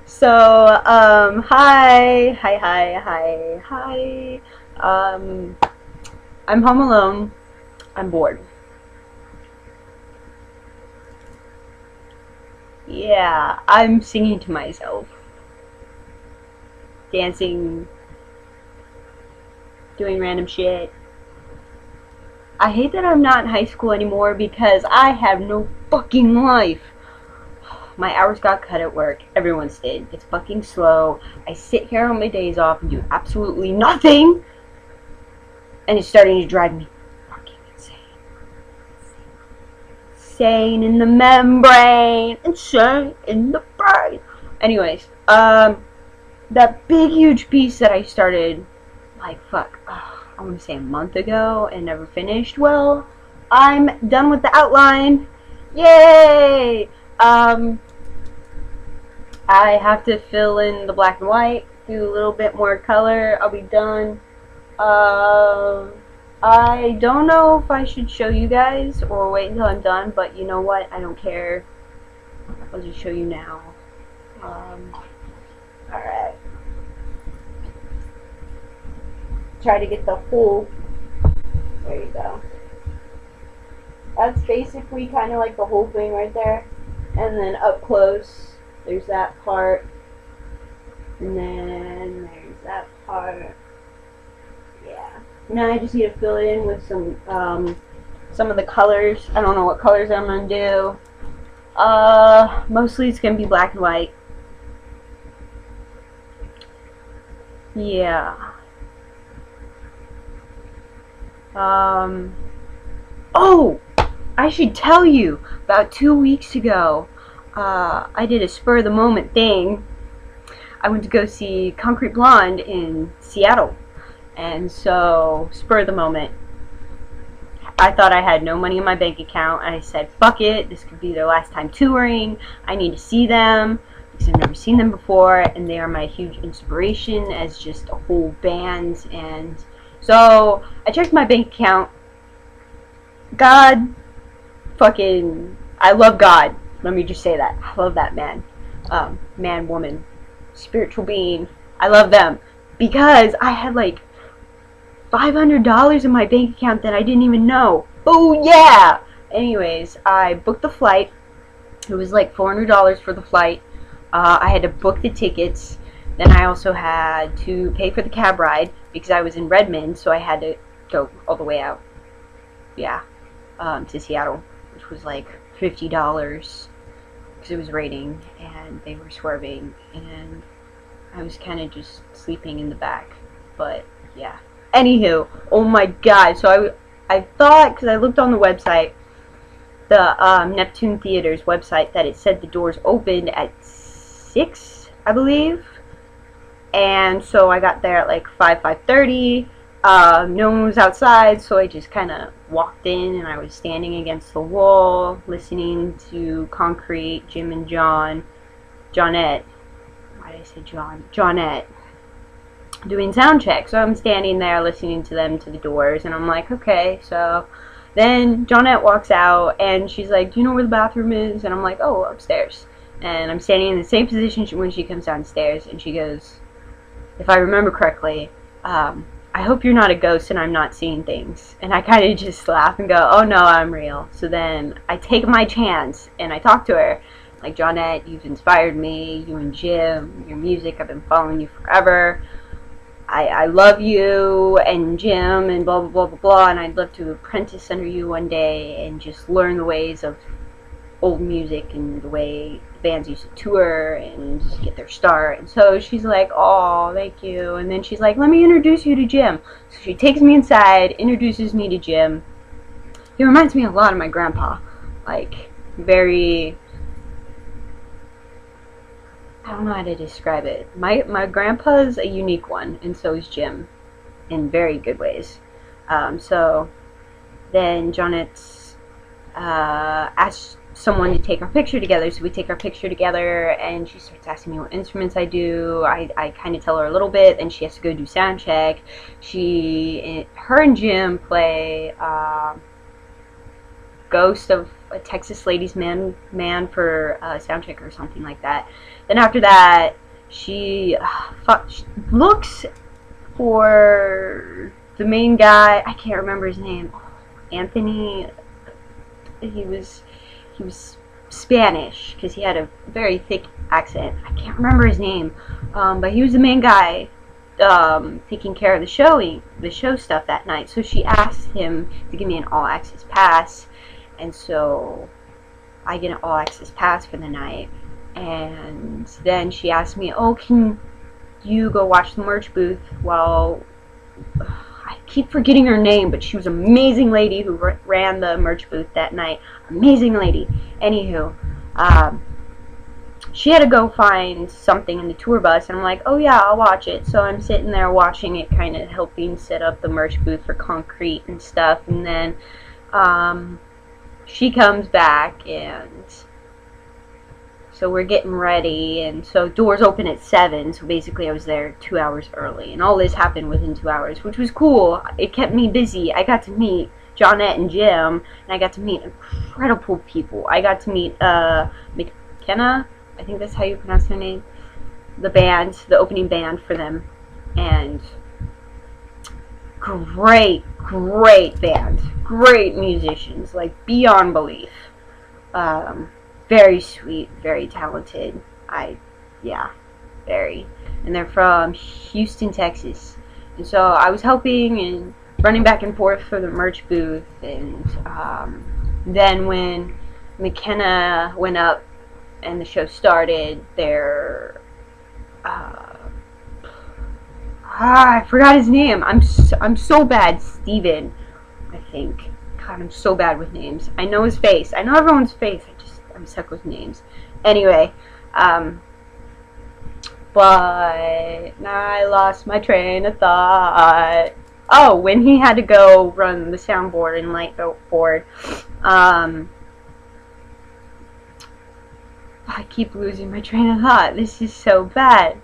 Hi. I'm home alone. I'm bored. Yeah, I'm singing to myself, dancing, doing random shit. I hate that I'm not in high school anymore because I have no fucking life. My hours got cut at work. Everyone's did. It's fucking slow. I sit here on my days off and do absolutely nothing. And it's starting to drive me fucking insane. Insane in the membrane. Insane in the brain. Anyways, that big huge piece that I started, like, I want to say a month ago and never finished. Well, I'm done with the outline. Yay! I have to fill in the black and white, do a little bit more color. I'll be done. I don't know if I should show you guys or wait until I'm done, but you know what? I don't care. I'll just show you now. Alright. Try to get the whole. There you go. That's basically kind of like the whole thing right there. And then up close, there's that part. And then there's that part. Yeah. Now I just need to fill it in with some of the colors. I don't know what colors I'm gonna do. Mostly it's gonna be black and white. Yeah. Oh! I should tell you, about 2 weeks ago, I did a spur of the moment thing. I went to go see Concrete Blonde in Seattle. And so, spur of the moment, I thought I had no money in my bank account, and I said, fuck it, this could be their last time touring. I need to see them, because I've never seen them before, and they are my huge inspiration as just a whole band. And so, I checked my bank account. God, I love God. Let me just say that. I love that man. Man, woman, spiritual being. I love them. Because I had like $500 in my bank account that I didn't even know. Oh yeah! Anyways, I booked the flight. It was like $400 for the flight. I had to book the tickets. Then I also had to pay for the cab ride because I was in Redmond, so I had to go all the way out. Yeah. To Seattle, which was like $50 because it was raining and they were swerving and I was kind of just sleeping in the back. But yeah. Anywho, oh my god. So I thought, because I looked on the website, the Neptune Theater's website, that it said the doors opened at 6, I believe. And so I got there at like 5:30. No one was outside, so I just kind of walked in, and I was standing against the wall, listening to Concrete, Jim and Johnette. Why did I say John? Johnette. Doing sound check. So I'm standing there listening to them to the doors, and I'm like, okay. So then Johnette walks out, and she's like, do you know where the bathroom is? And I'm like, oh, upstairs. And I'm standing in the same position when she comes downstairs, and she goes, if I remember correctly, I hope you're not a ghost and I'm not seeing things. And I kind of just laugh and go, oh no, I'm real. So then I take my chance and I talk to her. Like, Johnette, you've inspired me. You and Jim, your music, I've been following you forever. I love you and Jim and blah, blah, blah, blah, blah. And I'd love to apprentice under you one day and just learn the ways of old music and the way bands used to tour and just get their start. And so she's like, oh, thank you. And then she's like, let me introduce you to Jim. So she takes me inside, introduces me to Jim. He reminds me a lot of my grandpa. Like, very, I don't know how to describe it. My grandpa's a unique one, and so is Jim, in very good ways. So then Johnette's asked someone to take our picture together, so we take our picture together, and she starts asking me what instruments I do. I kind of tell her a little bit, and she has to go do sound check. Her and Jim play Ghost of a Texas Ladies Man for sound check or something like that. Then after that, she looks for the main guy. I can't remember his name. Anthony. He was Spanish because he had a very thick accent. I can't remember his name, but he was the main guy taking care of the show stuff that night. So she asked him to give me an all-access pass, and so I get an all-access pass for the night. And then she asked me, "Oh, can you go watch the merch booth while..." I keep forgetting her name, but she was an amazing lady who ran the merch booth that night. Amazing lady. Anywho, she had to go find something in the tour bus, and I'm like, oh yeah, I'll watch it. So I'm sitting there watching it, kind of helping set up the merch booth for Concrete and stuff, and then she comes back, and so we're getting ready, and so doors open at 7, so basically I was there 2 hours early, and all this happened within 2 hours, which was cool. It kept me busy. I got to meet Johnette and Jim, and I got to meet incredible people. I got to meet McKenna, I think that's how you pronounce her name, the band, the opening band for them, and great band, great musicians, like beyond belief. Very sweet, very talented. Yeah, very. And they're from Houston, Texas. And so I was helping and running back and forth for the merch booth. And then when McKenna went up and the show started, I forgot his name. I'm so bad. Steven, I think. God, I'm so bad with names. I know his face. I know everyone's face. I'm stuck with names. Anyway, but I lost my train of thought. Oh, when he had to go run the soundboard and light board, I keep losing my train of thought. This is so bad.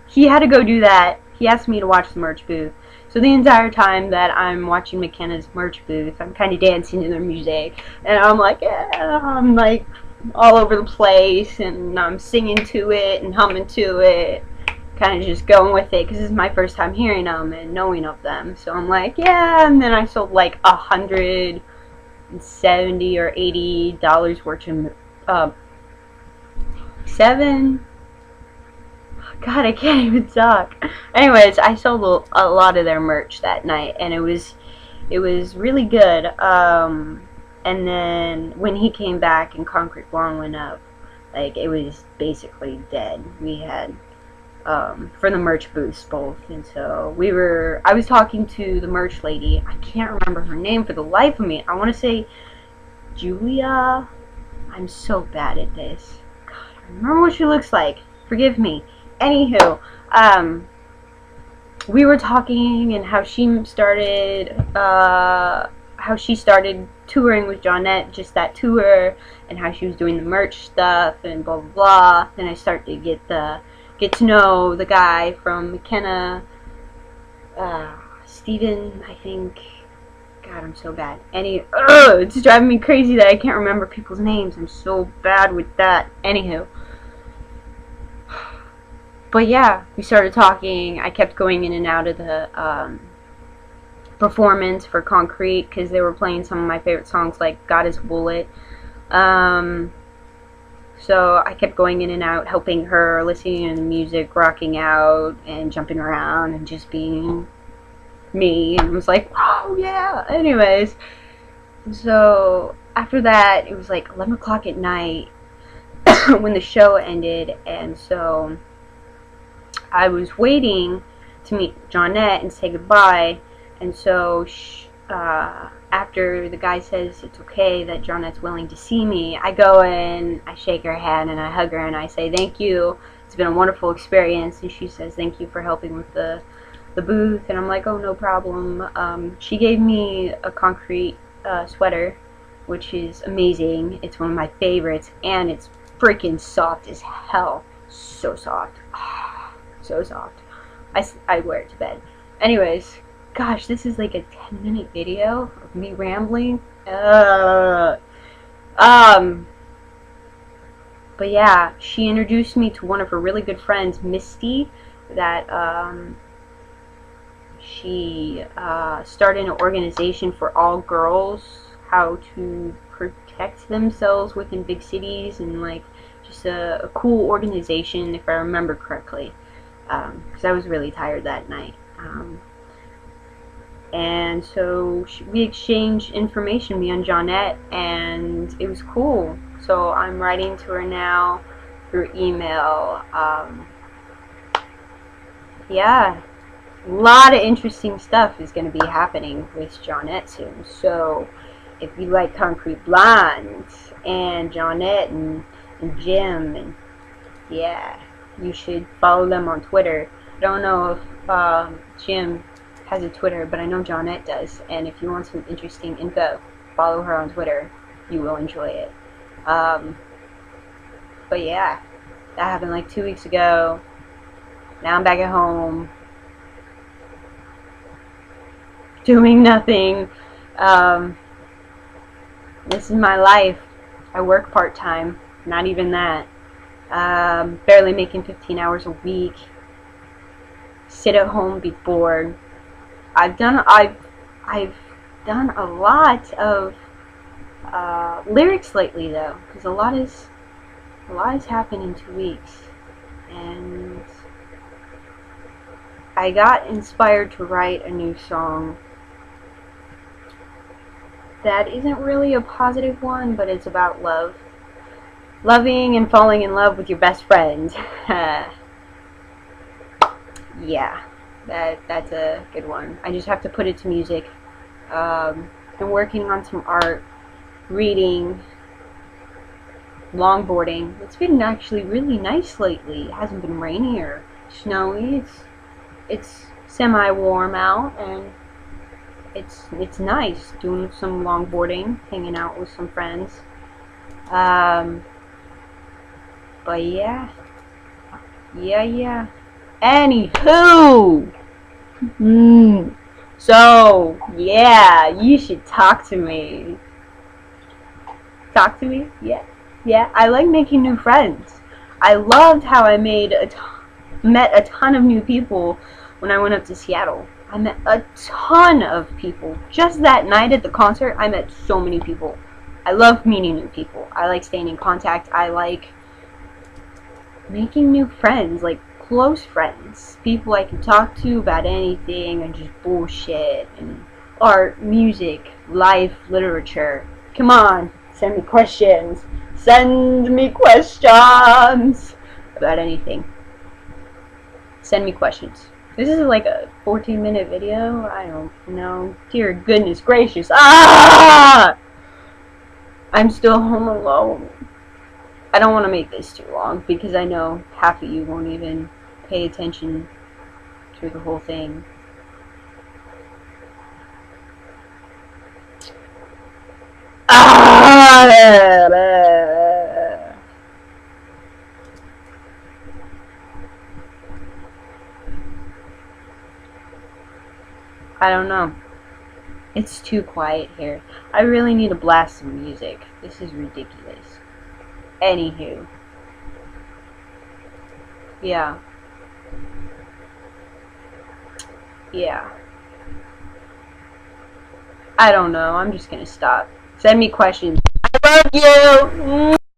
He had to go do that. He asked me to watch the merch booth. So the entire time that I'm watching McKenna's merch booth, I'm kind of dancing to their music, and I'm like, yeah, I'm like all over the place, and I'm singing to it and humming to it, kind of just going with it, because this is my first time hearing them and knowing of them. So I'm like, yeah, and then I sold like $170 or $80 worth of God, I can't even talk. Anyways, I sold a lot of their merch that night, and it was really good. And then when he came back and Concrete Blonde went up, like, it was basically dead. We had for the merch booths both, and so I was talking to the merch lady. I can't remember her name for the life of me. I want to say Julia. I'm so bad at this. God, I remember what she looks like. Forgive me. Anywho, we were talking and how she started touring with Johnette, just that tour, and how she was doing the merch stuff and blah blah blah. Then I started to get to know the guy from McKenna, Steven, I think. God, I'm so bad. It's driving me crazy that I can't remember people's names. I'm so bad with that. Anywho. But yeah, we started talking. I kept going in and out of the performance for Concrete because they were playing some of my favorite songs like God is a Bullet. So I kept going in and out, helping her, listening to the music, rocking out, and jumping around, and just being me. And I was like, oh yeah. Anyways, so after that, it was like 11 o'clock at night when the show ended, and so I was waiting to meet Johnette and say goodbye, and so after the guy says it's okay that Johnette's willing to see me, I go in, I shake her hand, and I hug her, and I say thank you. It's been a wonderful experience. And she says thank you for helping with the booth, and I'm like, oh, no problem. She gave me a Concrete sweater, which is amazing. It's one of my favorites, and it's freaking soft as hell. So soft. So soft. I wear it to bed. Anyways, gosh, this is like a 10-minute video of me rambling. Um, but yeah, she introduced me to one of her really good friends, Misty, that she started an organization for all girls, how to protect themselves within big cities, and like just a cool organization, if I remember correctly, because I was really tired that night. And so we exchanged information, me and Johnette, and it was cool. So I'm writing to her now through email. Yeah, a lot of interesting stuff is going to be happening with Johnette soon. So if you like Concrete Blonde and Johnette and Jim, and yeah, you should follow them on Twitter. I don't know if Jim has a Twitter, but I know Johnette does. And if you want some interesting info, follow her on Twitter. You will enjoy it. But yeah, that happened like 2 weeks ago. Now I'm back at home, doing nothing. This is my life. I work part-time, not even that. Barely making 15 hours a week. Sit at home, be bored. I've done a lot of lyrics lately though, because a lot has happened in 2 weeks, and I got inspired to write a new song that isn't really a positive one, but it's about love. Loving and falling in love with your best friend. Yeah, that's a good one. I just have to put it to music. Been working on some art, reading, longboarding. It's been actually really nice lately. It hasn't been rainy or snowy. It's semi-warm out, and it's nice doing some longboarding, hanging out with some friends. But yeah. Anywho, so yeah, you should talk to me. Talk to me? Yeah. I like making new friends. I loved how I met a ton of new people when I went up to Seattle. I met a ton of people. Just that night at the concert, I met so many people. I love meeting new people. I like staying in contact. I like making new friends, like close friends. People I can talk to about anything and just bullshit and art, music, life, literature. Come on, send me questions. Send me questions about anything. Send me questions. This is like a 14-minute video. I don't know. Dear goodness gracious. Ah! I'm still home alone. I don't want to make this too long because I know half of you won't even pay attention to the whole thing. I don't know. It's too quiet here. I really need to blast some music. This is ridiculous. Anywho. Yeah. I don't know. I'm just gonna stop. Send me questions. I love you!